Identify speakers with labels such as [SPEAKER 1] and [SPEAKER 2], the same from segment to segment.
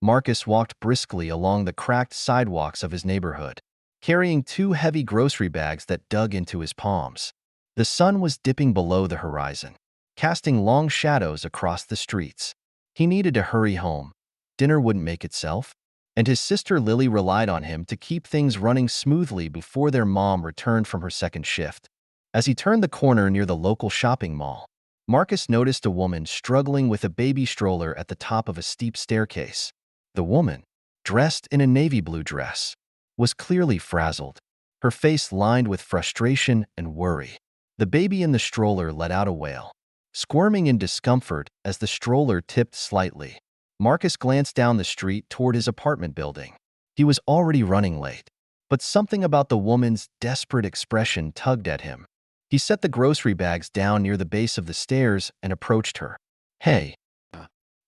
[SPEAKER 1] Marcus walked briskly along the cracked sidewalks of his neighborhood, carrying 2 heavy grocery bags that dug into his palms. The sun was dipping below the horizon, casting long shadows across the streets. He needed to hurry home. Dinner wouldn't make itself, and his sister Lily relied on him to keep things running smoothly before their mom returned from her second shift. As he turned the corner near the local shopping mall, Marcus noticed a woman struggling with a baby stroller at the top of a steep staircase. The woman, dressed in a navy blue dress, was clearly frazzled, her face lined with frustration and worry. The baby in the stroller let out a wail, squirming in discomfort as the stroller tipped slightly. Marcus glanced down the street toward his apartment building. He was already running late, but something about the woman's desperate expression tugged at him. He set the grocery bags down near the base of the stairs and approached her. "Hey,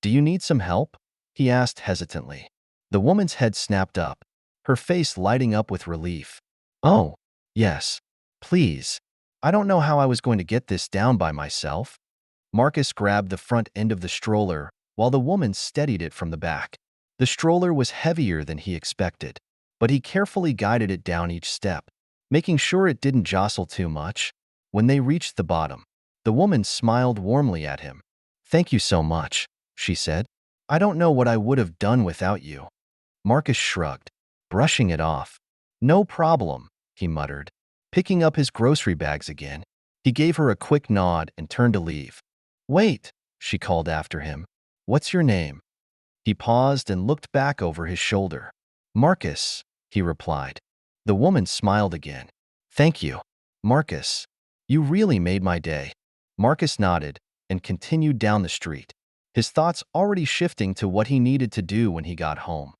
[SPEAKER 1] do you need some help?" he asked hesitantly. The woman's head snapped up, her face lighting up with relief. "Oh, yes, please. I don't know how I was going to get this down by myself." Marcus grabbed the front end of the stroller while the woman steadied it from the back. The stroller was heavier than he expected, but he carefully guided it down each step, making sure it didn't jostle too much. When they reached the bottom, the woman smiled warmly at him. "Thank you so much," she said. "I don't know what I would have done without you." Marcus shrugged, brushing it off. "No problem," he muttered. Picking up his grocery bags again, he gave her a quick nod and turned to leave. "Wait," she called after him. "What's your name?" He paused and looked back over his shoulder. "Marcus," he replied. The woman smiled again. "Thank you, Marcus. You really made my day." Marcus nodded and continued down the street, his thoughts already shifting to what he needed to do when he got home.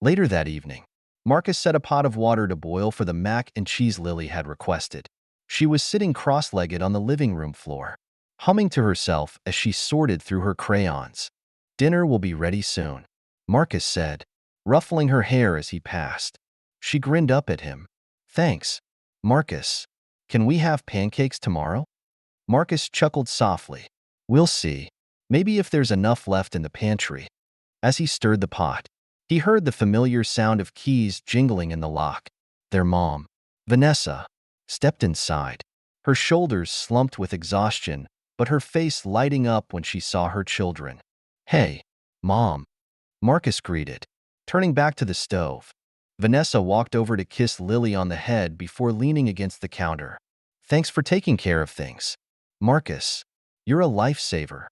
[SPEAKER 1] Later that evening, Marcus set a pot of water to boil for the mac and cheese Lily had requested. She was sitting cross-legged on the living room floor, humming to herself as she sorted through her crayons. "Dinner will be ready soon," Marcus said, ruffling her hair as he passed. She grinned up at him. "Thanks, Marcus. Can we have pancakes tomorrow?" Marcus chuckled softly. "We'll see. Maybe if there's enough left in the pantry." As he stirred the pot, he heard the familiar sound of keys jingling in the lock. Their mom, Vanessa, stepped inside, her shoulders slumped with exhaustion, but her face lighting up when she saw her children. "Hey, Mom," Marcus greeted, turning back to the stove. Vanessa walked over to kiss Lily on the head before leaning against the counter. "Thanks for taking care of things, Marcus. You're a lifesaver."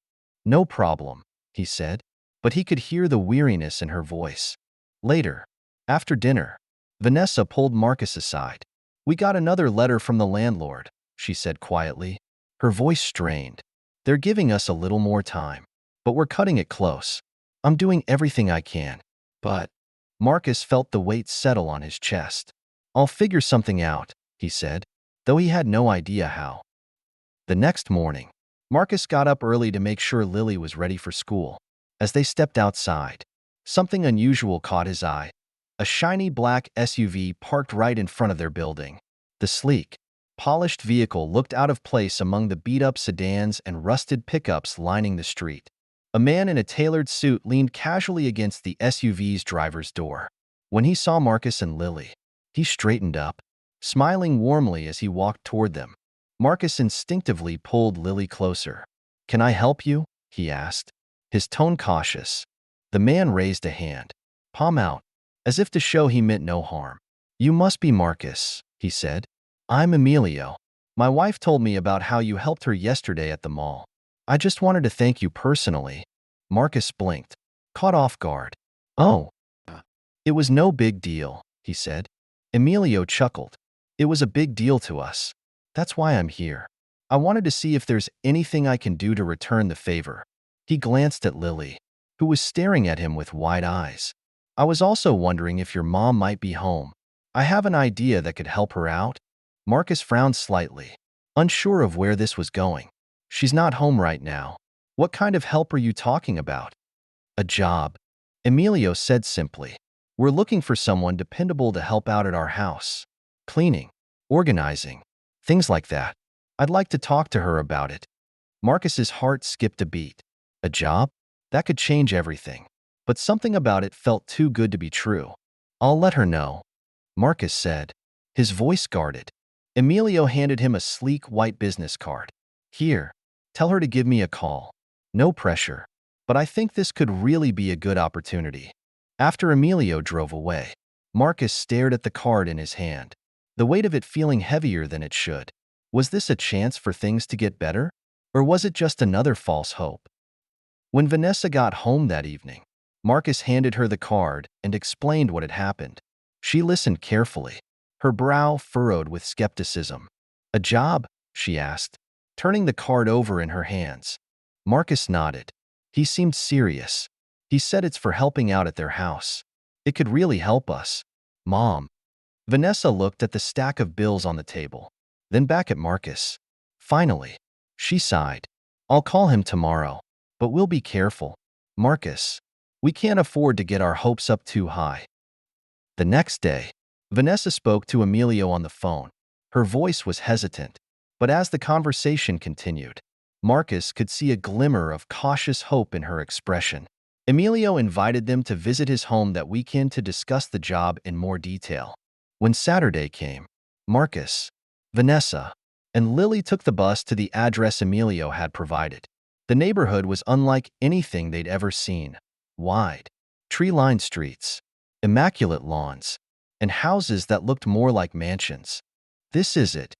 [SPEAKER 1] "No problem," he said, but he could hear the weariness in her voice. Later, after dinner, Vanessa pulled Marcus aside. "We got another letter from the landlord," she said quietly, her voice strained. "They're giving us a little more time, but we're cutting it close. I'm doing everything I can, but—" Marcus felt the weight settle on his chest. "I'll figure something out," he said, though he had no idea how. The next morning, Marcus got up early to make sure Lily was ready for school. As they stepped outside, something unusual caught his eye. A shiny black SUV parked right in front of their building. The sleek, polished vehicle looked out of place among the beat-up sedans and rusted pickups lining the street. A man in a tailored suit leaned casually against the SUV's driver's door. When he saw Marcus and Lily, he straightened up, smiling warmly as he walked toward them. Marcus instinctively pulled Lily closer. "Can I help you?" he asked, his tone cautious. The man raised a hand, palm out, as if to show he meant no harm. "You must be Marcus," he said. "I'm Emilio. My wife told me about how you helped her yesterday at the mall. I just wanted to thank you personally." Marcus blinked, caught off guard. "Oh, it was no big deal," he said. Emilio chuckled. "It was a big deal to us. That's why I'm here. I wanted to see if there's anything I can do to return the favor." He glanced at Lily, who was staring at him with wide eyes. "I was also wondering if your mom might be home. I have an idea that could help her out." Marcus frowned slightly, unsure of where this was going. "She's not home right now. What kind of help are you talking about?" "A job," Emilio said simply. "We're looking for someone dependable to help out at our house. Cleaning, organizing, things like that. I'd like to talk to her about it." Marcus's heart skipped a beat. A job? That could change everything. but something about it felt too good to be true. "I'll let her know," Marcus said, his voice guarded. Emilio handed him a sleek white business card. "Here, tell her to give me a call. No pressure, but I think this could really be a good opportunity." After Emilio drove away, Marcus stared at the card in his hand, the weight of it feeling heavier than it should. Was this a chance for things to get better? Or was it just another false hope? When Vanessa got home that evening, Marcus handed her the card and explained what had happened. She listened carefully, her brow furrowed with skepticism. "A job?" she asked, turning the card over in her hands. Marcus nodded. He seemed serious. "He said it's for helping out at their house. It could really help us." "Mom." Vanessa looked at the stack of bills on the table, then back at Marcus. Finally, she sighed. "I'll call him tomorrow, but we'll be careful. Marcus, we can't afford to get our hopes up too high." The next day, Vanessa spoke to Emilio on the phone. Her voice was hesitant, but as the conversation continued, Marcus could see a glimmer of cautious hope in her expression. Emilio invited them to visit his home that weekend to discuss the job in more detail. When Saturday came, Marcus, Vanessa, and Lily took the bus to the address Emilio had provided. The neighborhood was unlike anything they'd ever seen. Wide, tree-lined streets, immaculate lawns, and houses that looked more like mansions. "This is it,"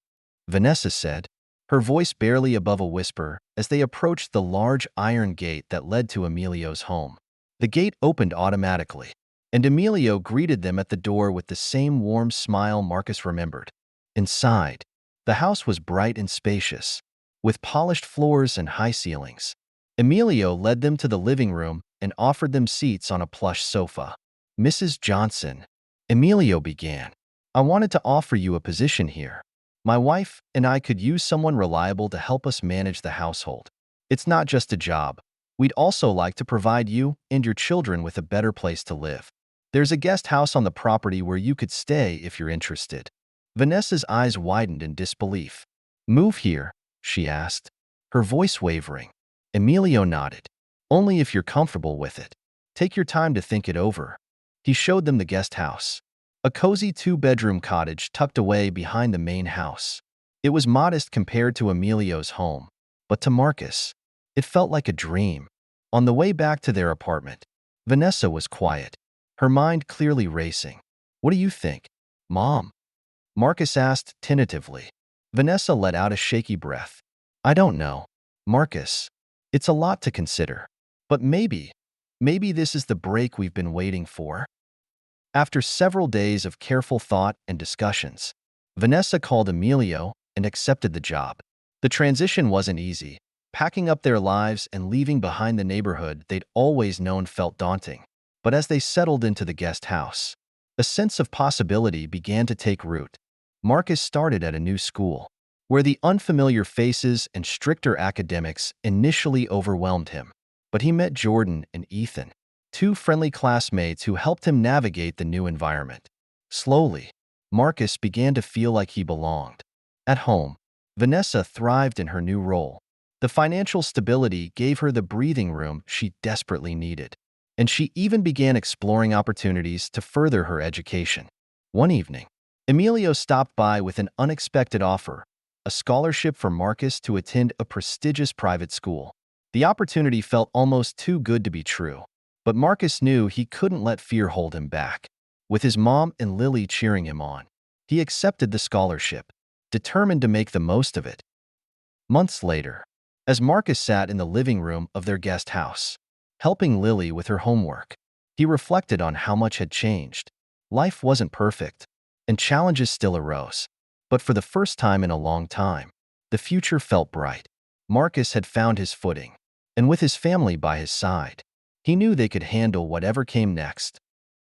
[SPEAKER 1] Vanessa said, her voice barely above a whisper as they approached the large iron gate that led to Emilio's home. The gate opened automatically, and Emilio greeted them at the door with the same warm smile Marcus remembered. Inside, the house was bright and spacious, with polished floors and high ceilings. Emilio led them to the living room and offered them seats on a plush sofa. "Mrs. Johnson," Emilio began, "I wanted to offer you a position here. My wife and I could use someone reliable to help us manage the household. It's not just a job. We'd also like to provide you and your children with a better place to live. There's a guest house on the property where you could stay if you're interested." Vanessa's eyes widened in disbelief. "Move here?" she asked, her voice wavering. Emilio nodded. "Only if you're comfortable with it. Take your time to think it over." He showed them the guest house, a cozy two-bedroom cottage tucked away behind the main house. It was modest compared to Emilio's home, but to Marcus, it felt like a dream. On the way back to their apartment, Vanessa was quiet, her mind clearly racing. "What do you think, Mom?" Marcus asked tentatively. Vanessa let out a shaky breath. "I don't know, Marcus. It's a lot to consider. But maybe this is the break we've been waiting for." After several days of careful thought and discussions, Vanessa called Emilio and accepted the job. The transition wasn't easy. Packing up their lives and leaving behind the neighborhood they'd always known felt daunting. But as they settled into the guest house, a sense of possibility began to take root. Marcus started at a new school, where the unfamiliar faces and stricter academics initially overwhelmed him. But he met Jordan and Ethan, two friendly classmates who helped him navigate the new environment. Slowly, Marcus began to feel like he belonged. At home, Vanessa thrived in her new role. The financial stability gave her the breathing room she desperately needed, and she even began exploring opportunities to further her education. One evening, Emilio stopped by with an unexpected offer, a scholarship for Marcus to attend a prestigious private school. The opportunity felt almost too good to be true, but Marcus knew he couldn't let fear hold him back. With his mom and Lily cheering him on, he accepted the scholarship, determined to make the most of it. Months later, as Marcus sat in the living room of their guest house, helping Lily with her homework, he reflected on how much had changed. Life wasn't perfect, and challenges still arose. But for the first time in a long time, the future felt bright. Marcus had found his footing, and with his family by his side, he knew they could handle whatever came next.